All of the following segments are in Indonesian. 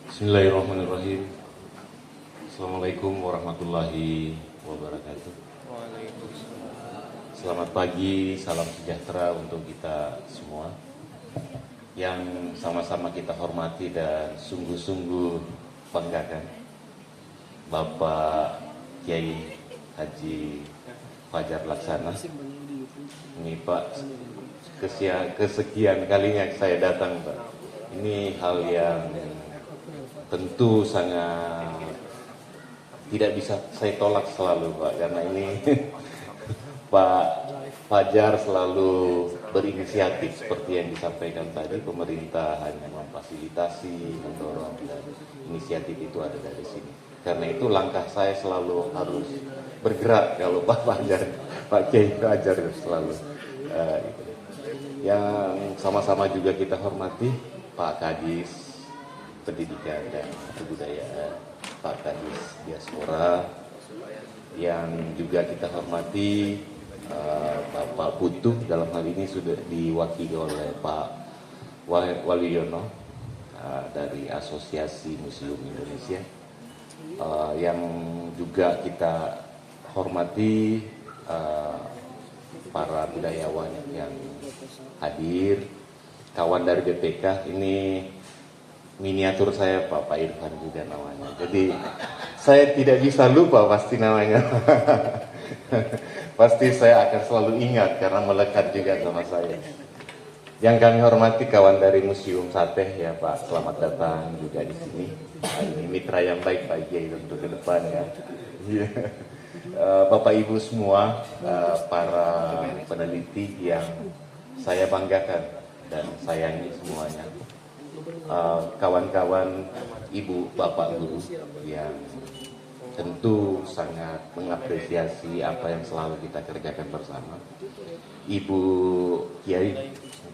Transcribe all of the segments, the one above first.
Bismillahirrahmanirrahim. Assalamualaikum warahmatullahi wabarakatuh. Selamat pagi, salam sejahtera untuk kita semua yang sama-sama kita hormati dan sungguh-sungguh banggakan Bapak Kiai Haji Fajar Laksana. Ini Pak, kesekian kalinya saya datang Pak. Ini hal yang tentu sangat tidak bisa saya tolak selalu Pak, karena ini Pak Fajar selalu berinisiatif seperti yang disampaikan tadi. Pemerintah hanya memfasilitasi, mendorong, dan inisiatif itu ada dari sini. Karena itu langkah saya selalu harus bergerak kalau Pak Fajar, Pak Kiai Fajar selalu gitu. Yang sama-sama juga kita hormati Pak Kadis Pendidikan dan Kebudayaan, Pak Kadis Diaspora, yang juga kita hormati Bapak Putu, dalam hal ini sudah diwakili oleh Pak Waliono dari Asosiasi Museum Indonesia, yang juga kita hormati para budayawan yang hadir, kawan dari BPK. Ini miniatur saya Pak Irfan juga namanya, jadi saya tidak bisa lupa pasti namanya. Pasti saya akan selalu ingat karena melekat juga sama saya. Yang kami hormati kawan dari Museum Sate ya Pak, selamat datang juga di sini. Ini mitra yang baik Pak Kiai untuk ke depan ya. Bapak Ibu semua, para peneliti yang saya banggakan dan sayangi semuanya. Kawan-kawan ibu bapak guru yang tentu sangat mengapresiasi apa yang selalu kita kerjakan bersama. Ibu Kiai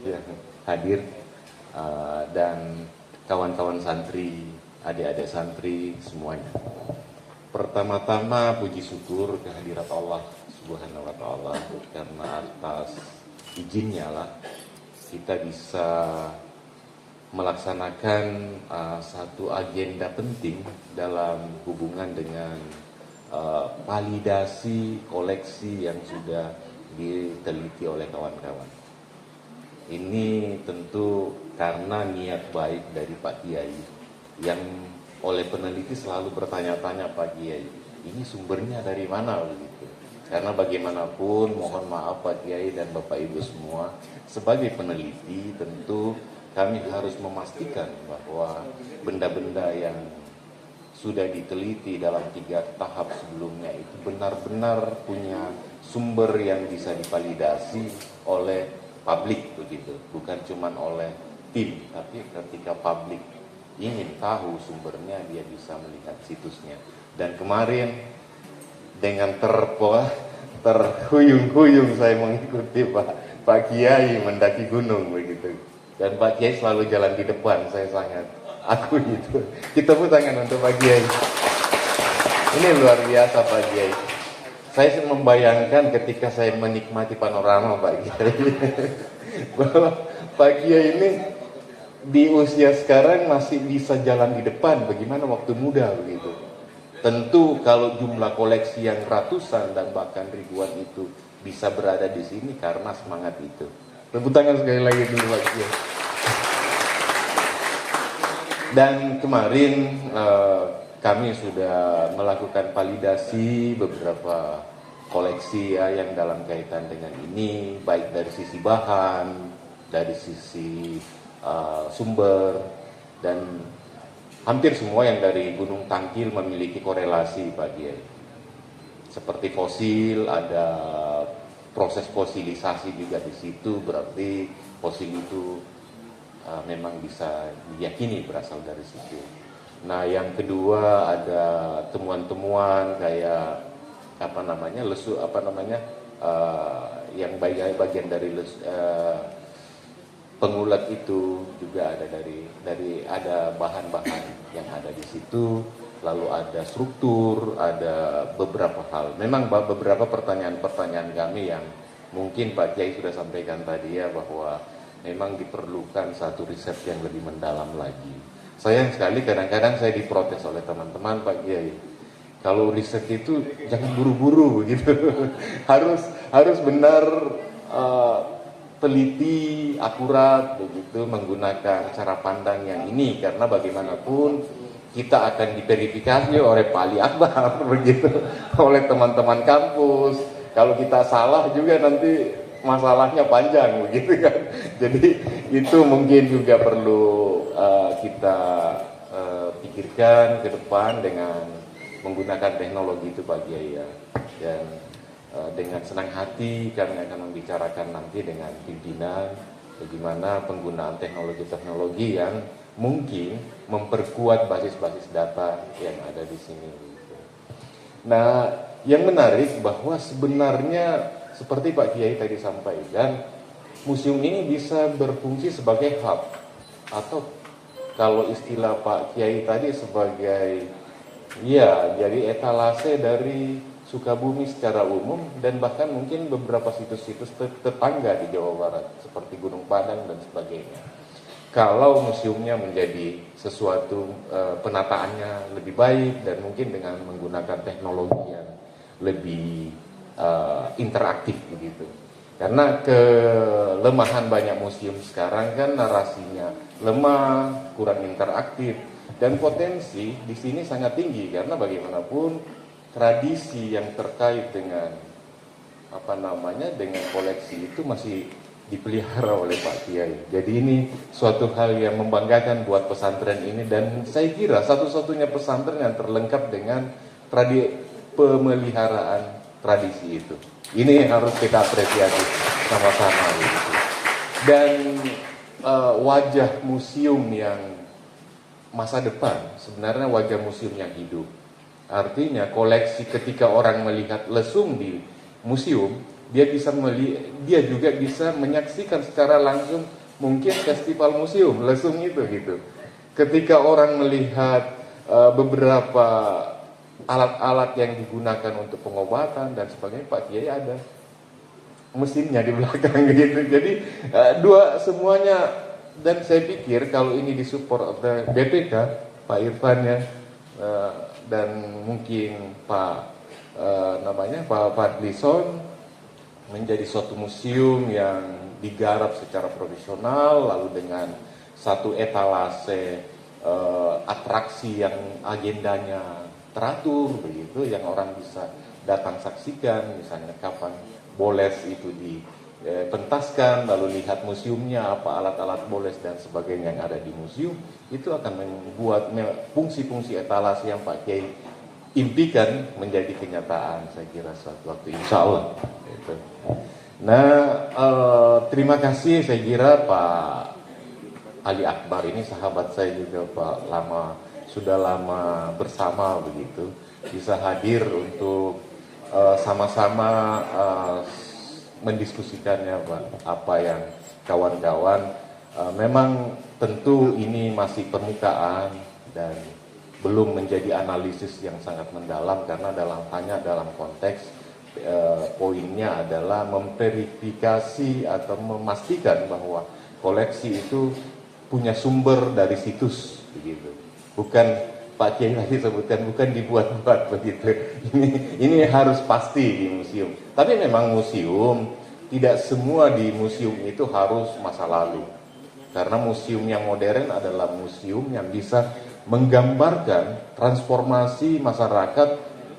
yang hadir, dan kawan-kawan santri, adik-adik santri semuanya. Pertama-tama puji syukur kehadirat Allah Subhanahu wa taala, karena atas izinnya lah kita bisa melaksanakan satu agenda penting dalam hubungan dengan validasi koleksi yang sudah diteliti oleh kawan-kawan. Ini tentu karena niat baik dari Pak Kiai, yang oleh peneliti selalu bertanya-tanya, Pak Kiai, ini sumbernya dari mana begitu? Karena bagaimanapun, mohon maaf Pak Kiai dan Bapak Ibu semua, sebagai peneliti tentu kami harus memastikan bahwa benda-benda yang sudah diteliti dalam 3 tahap sebelumnya itu benar-benar punya sumber yang bisa divalidasi oleh publik begitu, bukan cuma oleh tim, tapi ketika publik ingin tahu sumbernya, dia bisa melihat situsnya. Dan kemarin dengan terhuyung-huyung saya mengikuti Pak Kiai mendaki gunung begitu. Dan Pak Kiai selalu jalan di depan, saya sangat akui itu. Kita pun tangan untuk Pak Kiai. Ini luar biasa Pak Kiai. Saya membayangkan ketika saya menikmati panorama Pak Kiai, bahwa Pak Kiai ini di usia sekarang masih bisa jalan di depan, bagaimana waktu muda begitu. Tentu kalau jumlah koleksi yang ratusan dan bahkan ribuan itu bisa berada di sini karena semangat itu. Tepuk tangan sekali lagi dulu Pak Kiai. Dan kemarin kami sudah melakukan validasi beberapa koleksi ya, yang dalam kaitan dengan ini, baik dari sisi bahan, dari sisi sumber, dan hampir semua yang dari Gunung Tangkil memiliki korelasi Pak Kiai. Seperti fosil, ada proses fosilisasi juga di situ, berarti fosil itu memang bisa diyakini berasal dari situ. Nah, yang kedua ada temuan-temuan kayak yang bagian dari pengulat itu juga ada dari ada bahan-bahan yang ada di situ, lalu ada struktur, ada beberapa hal. Memang beberapa pertanyaan-pertanyaan kami yang mungkin Pak Kiai sudah sampaikan tadi ya, bahwa memang diperlukan satu riset yang lebih mendalam lagi. Sayang sekali kadang-kadang saya diprotes oleh teman-teman, Pak Kiai. Kalau riset itu jangan buru-buru begitu. harus benar, teliti, akurat begitu, menggunakan cara pandang yang ini, karena bagaimanapun kita akan diverifikasi oleh Pak Ali Akbar begitu, oleh teman-teman kampus. Kalau kita salah juga nanti masalahnya panjang begitu kan. Jadi itu mungkin juga perlu kita pikirkan ke depan dengan menggunakan teknologi itu, Pak Kiai ya. Dan dengan senang hati kami akan membicarakan nanti dengan pimpinan bagaimana penggunaan teknologi-teknologi yang mungkin memperkuat basis-basis data yang ada di sini. Nah, yang menarik bahwa sebenarnya seperti Pak Kiai tadi sampaikan, museum ini bisa berfungsi sebagai hub, atau kalau istilah Pak Kiai tadi sebagai, ya, jadi etalase dari Sukabumi secara umum, dan bahkan mungkin beberapa situs-situs tetangga di Jawa Barat seperti Gunung Padang dan sebagainya. Kalau museumnya menjadi sesuatu, penataannya lebih baik dan mungkin dengan menggunakan teknologi yang lebih interaktif begitu. Karena kelemahan banyak museum sekarang kan narasinya lemah, kurang interaktif, dan potensi di sini sangat tinggi karena bagaimanapun tradisi yang terkait dengan dengan koleksi itu masih dipelihara oleh Pak Kiai. Jadi ini suatu hal yang membanggakan buat pesantren ini, dan saya kira satu-satunya pesantren yang terlengkap dengan pemeliharaan tradisi itu. Ini harus kita apresiasi sama-sama gitu. Dan wajah museum yang masa depan sebenarnya wajah museum yang hidup. Artinya koleksi, ketika orang melihat lesung di museum, dia juga bisa menyaksikan secara langsung mungkin festival museum lesung itu gitu. Ketika orang melihat beberapa alat-alat yang digunakan untuk pengobatan dan sebagainya, Pak Kiai ada mesinnya di belakang gitu. Jadi semuanya, dan saya pikir kalau ini disupport oleh BPK, Pak Irfan ya, dan mungkin Pak Fadlison, menjadi suatu museum yang digarap secara profesional, lalu dengan satu etalase atraksi yang agendanya teratur begitu, yang orang bisa datang saksikan, misalnya kapan Boles itu dipentaskan, lalu lihat museumnya, apa alat-alat Boles dan sebagainya yang ada di museum, itu akan membuat fungsi-fungsi etalase yang Pak Kiai impikan menjadi kenyataan, saya kira suatu waktu, insya Allah gitu. Nah, terima kasih, saya kira Pak Ali Akbar ini sahabat saya juga Pak, sudah lama bersama begitu, bisa hadir untuk sama-sama mendiskusikannya Pak, apa yang kawan-kawan, memang tentu ini masih permukaan dan belum menjadi analisis yang sangat mendalam, karena dalam konteks poinnya adalah memverifikasi atau memastikan bahwa koleksi itu punya sumber dari situs begitu. Bukan Pak Kiai tadi sebutkan, bukan dibuat-buat begitu. Ini harus pasti di museum. Tapi memang museum, tidak semua di museum itu harus masa lalu. Karena museum yang modern adalah museum yang bisa menggambarkan transformasi masyarakat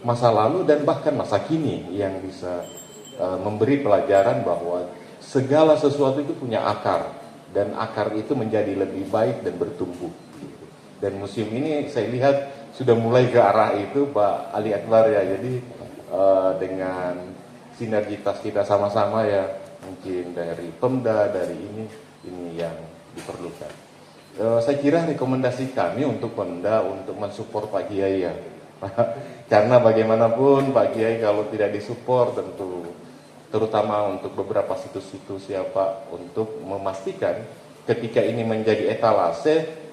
masa lalu dan bahkan masa kini, yang bisa memberi pelajaran bahwa segala sesuatu itu punya akar, dan akar itu menjadi lebih baik dan bertumbuh. Dan museum ini saya lihat sudah mulai ke arah itu Pak Ali Akbar ya. Jadi dengan sinergitas kita sama-sama ya, mungkin dari Pemda, dari ini yang diperlukan. Saya kira rekomendasi kami untuk Pemda untuk mensupport Pak Kiai ya. Karena bagaimanapun Pak Kiai kalau tidak disupport, tentu terutama untuk beberapa situs-situs ya Pak, untuk memastikan ketika ini menjadi etalase,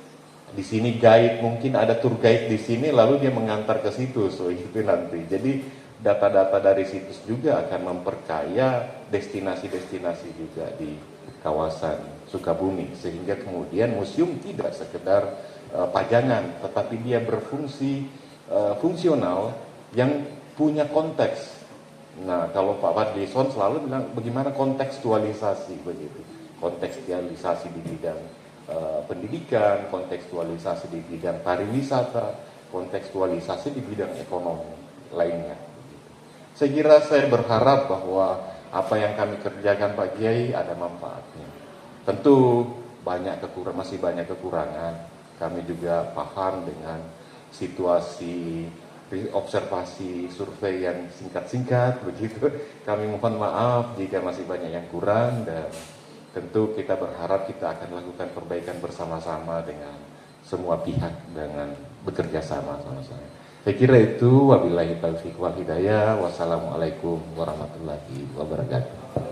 di sini guide, mungkin ada tour guide di sini lalu dia mengantar ke situs, itu nanti. Jadi data-data dari situs juga akan memperkaya destinasi-destinasi juga di kawasan Sukabumi, sehingga kemudian museum tidak sekedar pajangan, tetapi dia berfungsi fungsional yang punya konteks. Nah, kalau Pak Fadlison selalu bilang bagaimana kontekstualisasi begitu, kontekstualisasi di bidang pendidikan, kontekstualisasi di bidang pariwisata, kontekstualisasi di bidang ekonomi lainnya. Saya kira saya berharap bahwa apa yang kami kerjakan Pak Kiai ada manfaatnya. Tentu masih banyak kekurangan. Kami juga paham dengan situasi observasi survei yang singkat-singkat begitu. Kami mohon maaf jika masih banyak yang kurang, dan tentu kita berharap kita akan lakukan perbaikan bersama-sama dengan semua pihak dengan bekerja sama-sama. Saya kira itu, wabillahi taufiq wal hidayah. Wassalamualaikum warahmatullahi wabarakatuh.